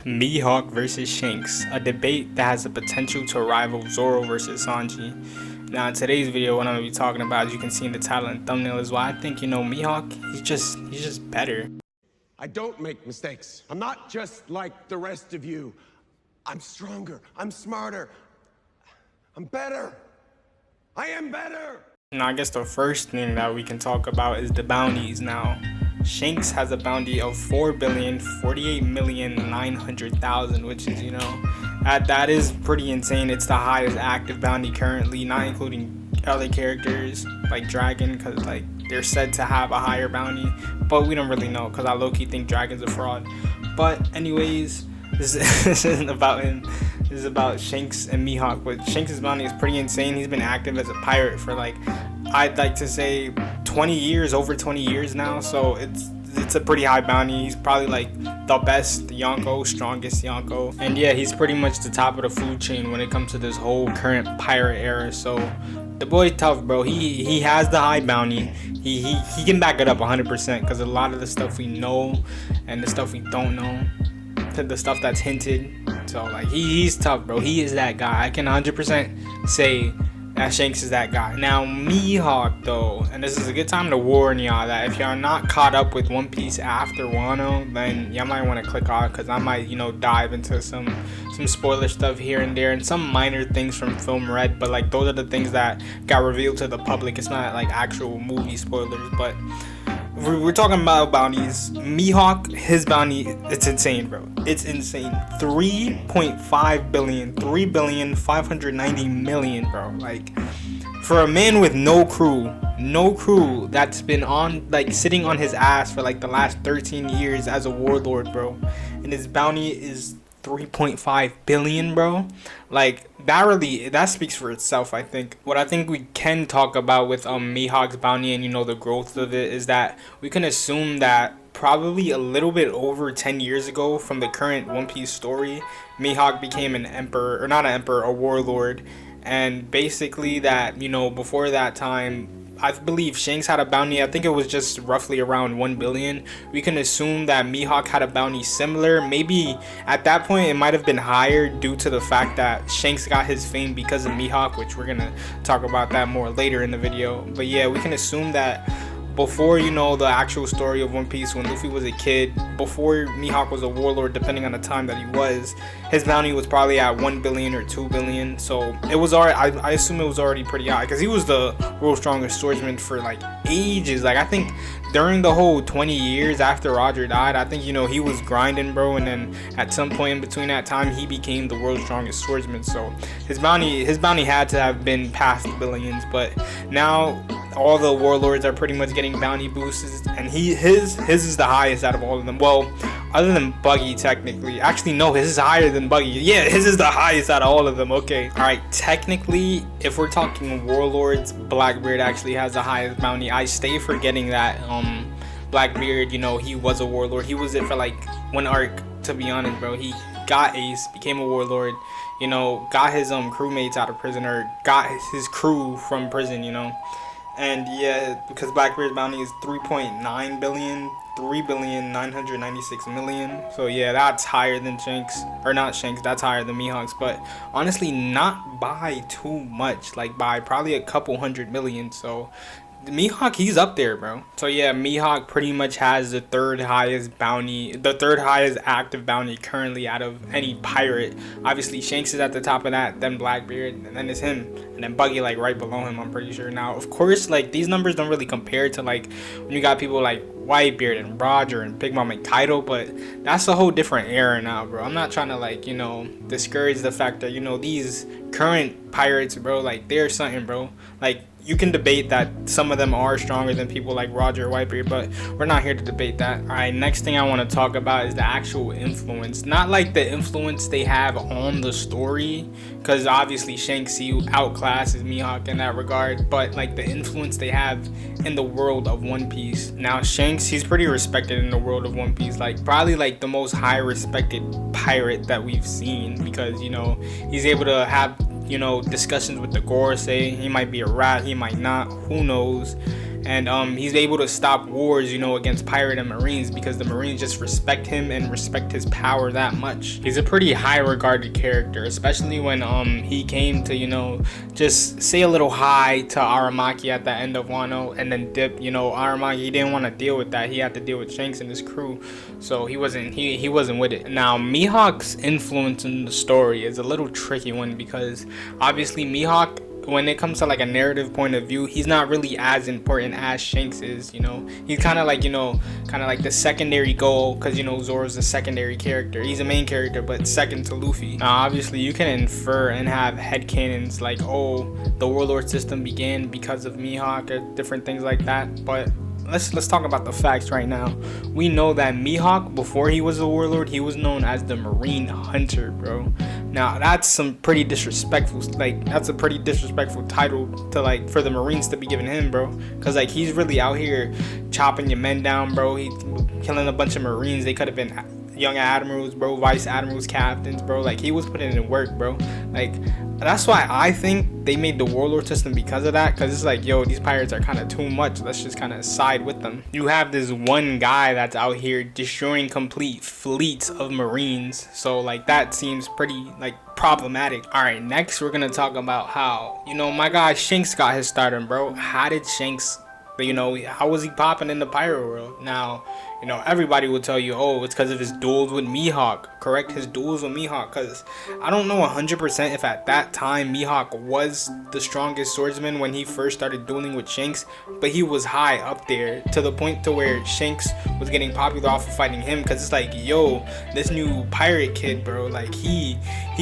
Mihawk versus Shanks, a debate that has the potential to rival Zoro versus Sanji. Now in today's video, what I'm going to be talking about, as you can see in the title and thumbnail, is why I think, Mihawk, he's just better. I don't make mistakes. I'm not just like the rest of you. I'm stronger, I'm smarter, I'm better. I am better. Now I guess the first thing that we can talk about is the bounties. Now Shanks has a bounty of 4,048,900,000, which is, that is pretty insane. It's the highest active bounty currently, not including other characters like Dragon, because like they're said to have a higher bounty, but we don't really know because I low-key think Dragon's a fraud. But anyways, this isn't about him. This is about Shanks and Mihawk. But Shanks' bounty is pretty insane. He's been active as a pirate for like, I'd like to say 20 years, over 20 years now. So it's a pretty high bounty. He's probably like the best Yonko, strongest Yonko. And yeah, he's pretty much the top of the food chain when it comes to this whole current pirate era. So the boy's tough, bro. He has the high bounty. He can back it up 100% because a lot of the stuff we know and the stuff we don't know, the stuff that's hinted. So like he's tough, bro. He is that guy. I can 100% say that Shanks is that guy. Now Mihawk though, and this is a good time to warn y'all that if y'all not caught up with One Piece after Wano, then y'all might want to click off because I might dive into some spoiler stuff here and there and some minor things from Film Red, but like those are the things that got revealed to the public. It's not like actual movie spoilers, but we're talking about bounties. Mihawk, his bounty, it's insane, bro. It's insane. 3.5 billion, 3,590,000,000, bro. Like, for a man with no crew that's been on, like, sitting on his ass for like the last 13 years as a warlord, bro, and his bounty is 3.5 billion, bro. Like that speaks for itself. I think what I think we can talk about with Mihawk's bounty and the growth of it is that we can assume that probably a little bit over 10 years ago from the current One Piece story, Mihawk became an emperor, or not an emperor, a warlord. And basically that before that time, I believe Shanks had a bounty, I think it was just roughly around 1 billion. We can assume that Mihawk had a bounty similar. Maybe at that point it might have been higher due to the fact that Shanks got his fame because of Mihawk, which we're gonna talk about that more later in the video. But yeah, we can assume that before the actual story of One Piece, when Luffy was a kid, before Mihawk was a warlord, depending on the time that he was, his bounty was probably at 1 billion or 2 billion. So it was already, I assume it was already pretty high because he was the world's strongest swordsman for like ages. Like I think during the whole 20 years after Roger died, I think he was grinding, bro, and then at some point in between that time he became the world's strongest swordsman. So his bounty had to have been past billions. But now all the warlords are pretty much getting bounty boosts, and his is the highest out of all of them. Well, other than Buggy, technically. Actually, no, his is higher than Buggy. Yeah, his is the highest out of all of them. Okay. All right. Technically, if we're talking warlords, Blackbeard actually has the highest bounty. I stay forgetting that Blackbeard, he was a warlord. He was it for like one arc, to be honest, bro. He got Ace, became a warlord, got his crewmates out of prison, or got his crew from prison, And yeah, because Blackbeard's bounty is 3.9 billion, 3,996,000,000. So yeah, that's higher than Shanks, or not Shanks, that's higher than Mihawk's, but honestly not by too much, like by probably a couple 100 million. So Mihawk, he's up there, bro. So yeah, Mihawk pretty much has the third highest active bounty currently out of any pirate. Obviously Shanks is at the top of that, then Blackbeard, and then it's him, and then Buggy like right below him, I'm pretty sure. Now of course, like these numbers don't really compare to like when you got people like Whitebeard and Roger and Big Mom and Kaido, but that's a whole different era now, bro. I'm not trying to like discourage the fact that these current pirates, bro, like they're something, bro. Like you can debate that some of them are stronger than people like Roger or Whitebeard, but we're not here to debate that. All right, next thing I want to talk about is the actual influence. Not like the influence they have on the story, because obviously Shanks, he outclasses Mihawk in that regard, but like the influence they have in the world of One Piece. Now Shanks, he's pretty respected in the world of One Piece, like probably like the most high respected pirate that we've seen, because he's able to have discussions with the Gorosei. He might be a rat, he might not, who knows. and he's able to stop wars, you know, against pirate and marines, because the marines just respect him and respect his power that much. He's a pretty high regarded character, especially when he came to, you know, just say a little hi to Aramaki at the end of Wano and then dip. You know, Aramaki didn't want to deal with that. He had to deal with Shanks and his crew, so he wasn't with it. Now Mihawk's influence in the story is a little tricky one, because obviously Mihawk, when it comes to like a narrative point of view, he's not really as important as Shanks is. You know, he's kind of like, you know, kind of like the secondary goal, because, you know, Zoro's a secondary character. He's a main character, but second to Luffy. Now obviously you can infer and have headcanons like, oh, the warlord system began because of Mihawk or different things like that, but let's talk about the facts right now. We know that Mihawk, before he was a warlord, he was known as the Marine Hunter, bro. Now that's some pretty disrespectful, like that's a pretty disrespectful title to, like, for the Marines to be giving him, bro, because like he's really out here chopping your men down, bro. He's killing a bunch of Marines. They could have been young admirals, bro, vice admirals, captains, bro. Like, he was putting in work, bro. Like, that's why I think they made the warlord system, because of that, because it's like, yo, these pirates are kind of too much, let's just kind of side with them. You have this one guy that's out here destroying complete fleets of marines, so like that seems pretty like problematic. All right, next we're gonna talk about how, you know, my guy Shanks got his stardom, bro. How did Shanks, you know, how was he popping in the pirate world? Now, you know, everybody will tell you, oh, it's because of his duels with Mihawk. Correct, his duels with Mihawk, because I don't know 100% if at that time Mihawk was the strongest swordsman when he first started dueling with Shanks, but he was high up there to the point to where Shanks was getting popular off of fighting him, because it's like, yo, this new pirate kid, bro, like he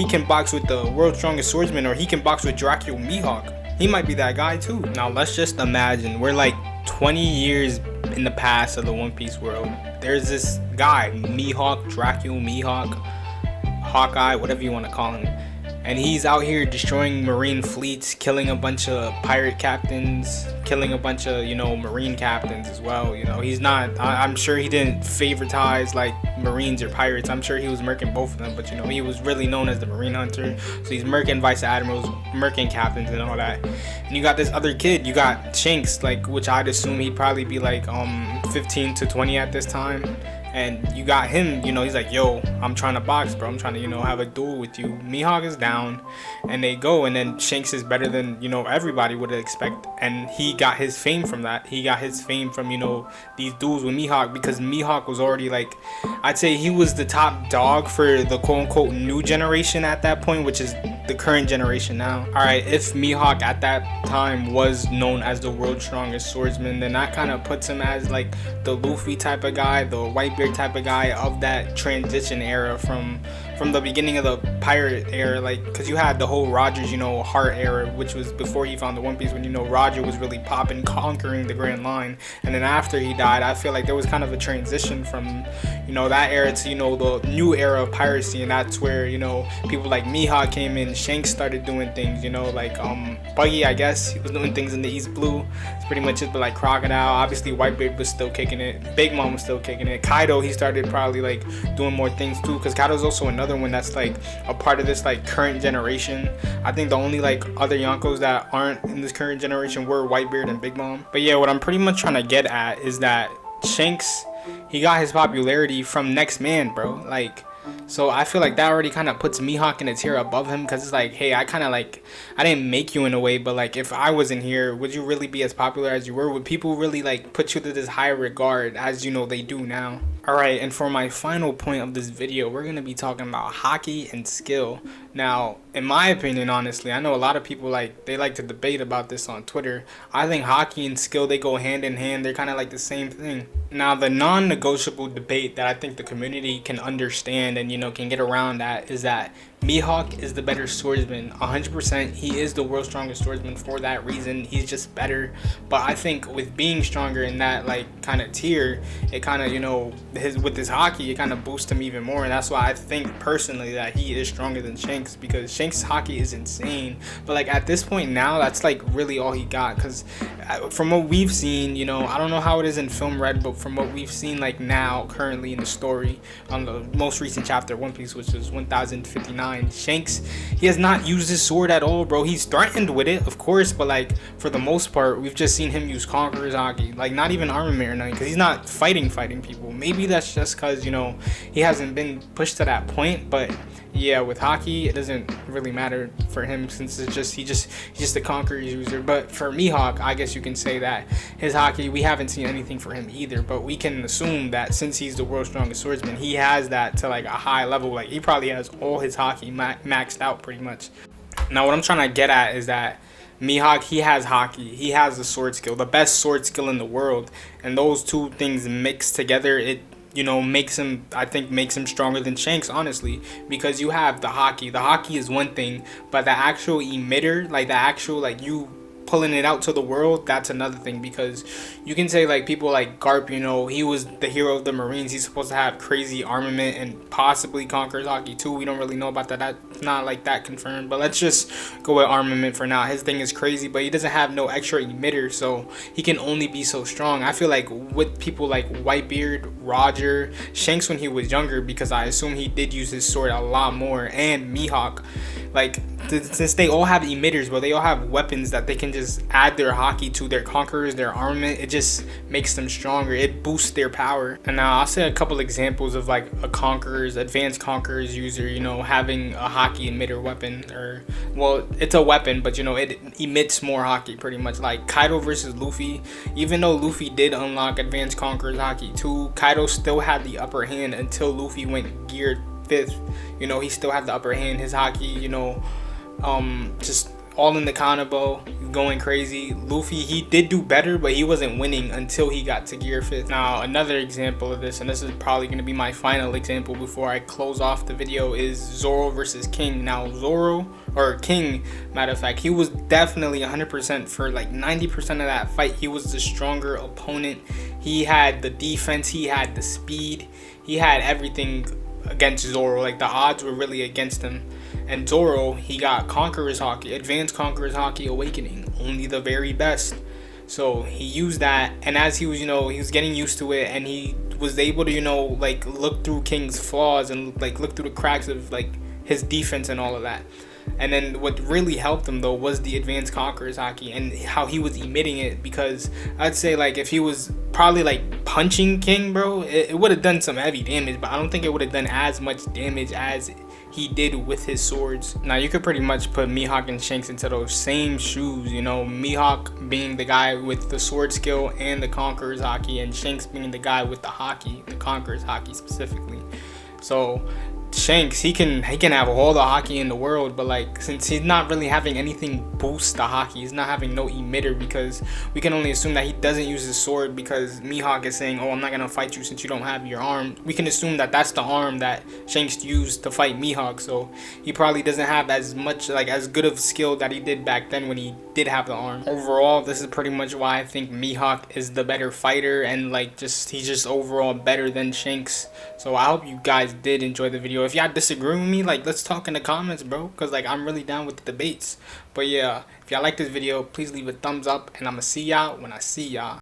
can box with the world's strongest swordsman, or he can box with Dracula Mihawk. He might be that guy too. Now let's just imagine we're like 20 years in the past of the One Piece world. There's this guy, Mihawk, Dracula Mihawk, Hawkeye, whatever you want to call him, and he's out here destroying marine fleets, killing a bunch of pirate captains, killing a bunch of, you know, marine captains as well. You know, he's not, I'm sure he didn't favoritize like marines or pirates. I'm sure he was murking both of them, but, you know, he was really known as the Marine Hunter, so he's murking vice admirals, murking captains and all that. And you got this other kid, you got Shanks, like, which I'd assume he'd probably be like 15 to 20 at this time. And you got him, you know, he's like, yo, I'm trying to box, bro. I'm trying to, you know, have a duel with you. Mihawk is down, and they go, and then Shanks is better than, you know, everybody would expect. And he got his fame from that. He got his fame from, you know, these duels with Mihawk, because Mihawk was already, like, I'd say he was the top dog for the quote-unquote new generation at that point, which is the current generation now. All right, if Mihawk at that time was known as the world's strongest swordsman, then that kind of puts him as like the Luffy type of guy, the Whitebeard type of guy of that transition era from the beginning of the pirate era, like, because you had the whole Roger's, you know, Heart era, which was before he found the One Piece, when, you know, Roger was really popping, conquering the Grand Line. And then after he died, I feel like there was kind of a transition from, you know, that era to, you know, the new era of piracy, and that's where, you know, people like Mihawk came in, Shanks started doing things, you know, like Buggy, I guess he was doing things in the East Blue. It's pretty much it. But like Crocodile, obviously Whitebeard was still kicking it, Big Mom was still kicking it, Kaido, he started probably like doing more things too, because Kaido's also another one that's like a part of this like current generation. I think the only like other Yonkos that aren't in this current generation were Whitebeard and Big Mom. But yeah, what I'm pretty much trying to get at is that Shanks, he got his popularity from Next Man, bro. Like, so I feel like that already kind of puts Mihawk in a tier above him, because it's like, hey, I kind of like, I didn't make you in a way, but like if I wasn't here, would you really be as popular as you were? Would people really like put you to this high regard as, you know, they do now? Alright, and for my final point of this video, we're going to be talking about Haki and skill. Now, in my opinion, honestly, I know a lot of people they like to debate about this on Twitter. I think Haki and skill, they go hand in hand. They're kind of like the same thing. Now, the non-negotiable debate that I think the community can understand and, you know, can get around that is that Mihawk is the better swordsman. 100%, he is the world's strongest swordsman for that reason. He's just better. But I think with being stronger in that like kind of tier, it kind of, you know, with his Haki, it kind of boosts him even more. And that's why I think personally that he is stronger than Shanks. Shanks, because Shanks' haki is insane. But like at this point now, that's like really all he got, because from what we've seen, you know, I don't know how it is in film Red, but from what we've seen like now currently in the story on the most recent chapter One Piece, which is 1059, Shanks, he has not used his sword at all, bro. He's threatened with it, of course, but like for the most part we've just seen him use Conqueror's haki, like not even armament or nothing, because he's not fighting people. Maybe that's just because, you know, he hasn't been pushed to that point. But yeah, with haki it doesn't really matter for him, since it's just he's just a Conqueror's user. But for Mihawk, I guess you can say that his haki, we haven't seen anything for him either, but we can assume that since he's the world's strongest swordsman, he has that to like a high level. Like he probably has all his haki maxed out pretty much. Now what I'm trying to get at is that Mihawk, he has haki, he has the sword skill, the best sword skill in the world, and those two things mixed together, it, you know, makes him, I think makes him stronger than Shanks, honestly, because you have the haki is one thing, but the actual emitter, like the actual, like you pulling it out to the world, that's another thing. Because you can say like people like Garp, you know, he was the hero of the Marines, he's supposed to have crazy armament and possibly Conqueror's haki too. We don't really know about that, that's not like that confirmed, but let's just go with armament for now. His thing is crazy, but he doesn't have no extra emitter, so he can only be so strong. I feel like with people like Whitebeard, Roger, Shanks when he was younger, because I assume he did use his sword a lot more, and Mihawk, like since they all have emitters, but they all have weapons that they can just add their haki to, their conquerors, their armament, it just makes them stronger, it boosts their power. And now I'll say a couple examples of like a conqueror's, advanced conqueror's user, you know, having a haki emitter weapon, or well, it's a weapon, but you know, it emits more haki pretty much. Like Kaido versus Luffy, even though Luffy did unlock advanced conqueror's haki too, Kaido still had the upper hand until Luffy went geared 5th. You know, he still had the upper hand. His haki, you know, just all in the combo, going crazy. Luffy, he did do better, but he wasn't winning until he got to gear 5th. Now another example of this, and this is probably going to be my final example before I close off the video, is Zoro versus King. Now Zoro, or King, matter of fact, he was definitely 100% for like 90% of that fight. He was the stronger opponent. He had the defense, he had the speed, he had everything against Zoro. Like the odds were really against him. And Zoro, he got Conqueror's haki, advanced Conqueror's haki awakening, only the very best. So he used that, and as he was, you know, he was getting used to it, and he was able to, you know, like look through King's flaws and like look through the cracks of like his defense and all of that. And then what really helped him though was the advanced Conqueror's haki and how he was emitting it, because I'd say like if he was probably like punching King, bro, it would have done some heavy damage, but I don't think it would have done as much damage as he did with his swords. Now you could pretty much put Mihawk and Shanks into those same shoes, you know, Mihawk being the guy with the sword skill and the Conqueror's haki, and Shanks being the guy with the haki, the Conqueror's haki specifically. So Shanks, he can have all the haki in the world, but like since he's not really having anything boost the haki, he's not having no emitter, because we can only assume that he doesn't use his sword, because Mihawk is saying, oh, I'm not gonna fight you since you don't have your arm. We can assume that that's the arm that Shanks used to fight Mihawk, so he probably doesn't have as much, like as good of skill that he did back then when he did have the arm. Overall, this is pretty much why I think Mihawk is the better fighter, and like he's just overall better than Shanks. So I hope you guys did enjoy the video. If y'all disagree with me, like let's talk in the comments, bro, because like I'm really down with the debates. But yeah, if y'all like this video, please leave a thumbs up, and I'ma see y'all when I see y'all.